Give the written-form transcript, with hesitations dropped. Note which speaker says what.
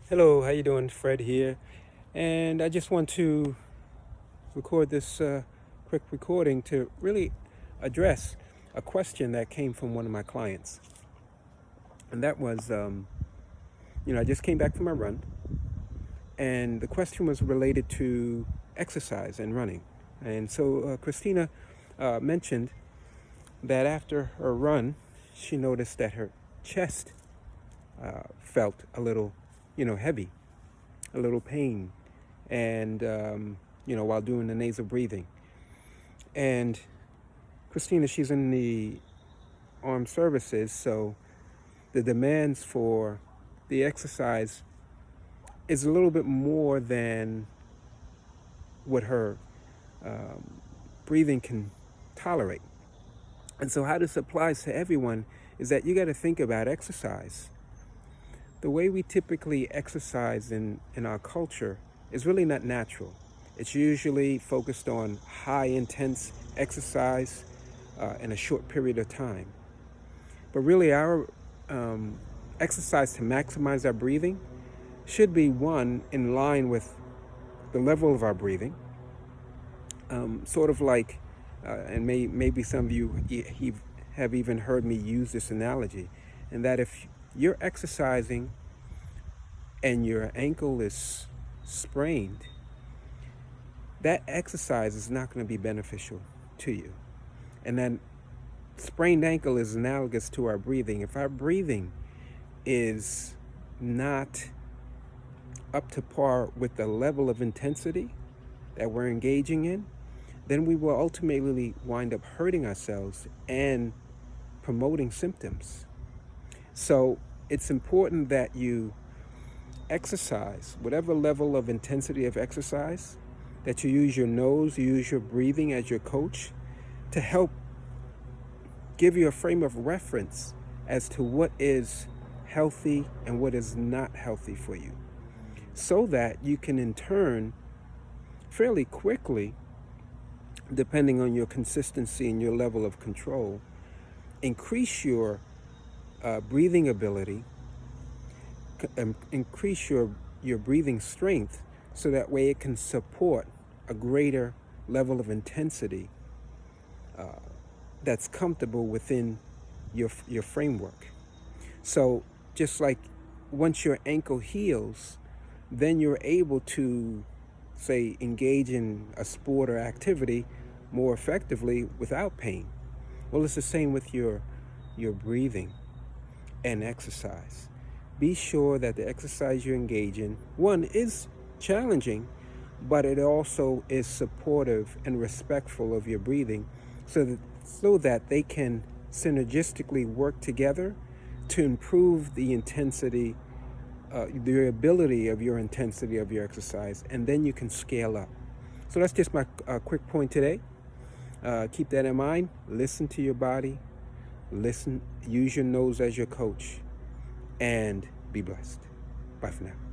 Speaker 1: Hello, how you doing? Fred here, and I just want to record this quick recording to really address a question that came from one of my clients, and that was, I just came back from a run, and the question was related to exercise and running, and so Christina mentioned that after her run, she noticed that her chest felt a little, heavy, a little pain, and while doing the nasal breathing. And Christina, she's in the armed services, so the demands for the exercise is a little bit more than what her breathing can tolerate. And so, how this applies to everyone is that you got to think about exercise. The way we typically exercise in our culture is really not natural. It's usually focused on high intense exercise in a short period of time. But really, our exercise to maximize our breathing should be one in line with the level of our breathing, sort of like, and maybe some of you have even heard me use this analogy, and that if you're exercising and your ankle is sprained, that exercise is not going to be beneficial to you. And then sprained ankle is analogous to our breathing. If our breathing is not up to par with the level of intensity that we're engaging in, then we will ultimately wind up hurting ourselves and promoting symptoms. So it's important that you exercise, whatever level of intensity of exercise, that you use your nose, you use your breathing as your coach to help give you a frame of reference as to what is healthy and what is not healthy for you, so that you can in turn fairly quickly, depending on your consistency and your level of control, increase your breathing ability, increase your breathing strength, so that way it can support a greater level of intensity that's comfortable within your framework. So just like once your ankle heals, then you're able to, say, engage in a sport or activity more effectively without pain. Well, it's the same with your breathing and exercise. Be sure that the exercise you engage in, one, is challenging, but it also is supportive and respectful of your breathing, so that they can synergistically work together to improve the intensity, the ability of your intensity of your exercise, and then you can scale up. So that's just my quick point today. Keep that in mind. Listen to your body. Listen, use your nose as your coach, and be blessed. Bye for now.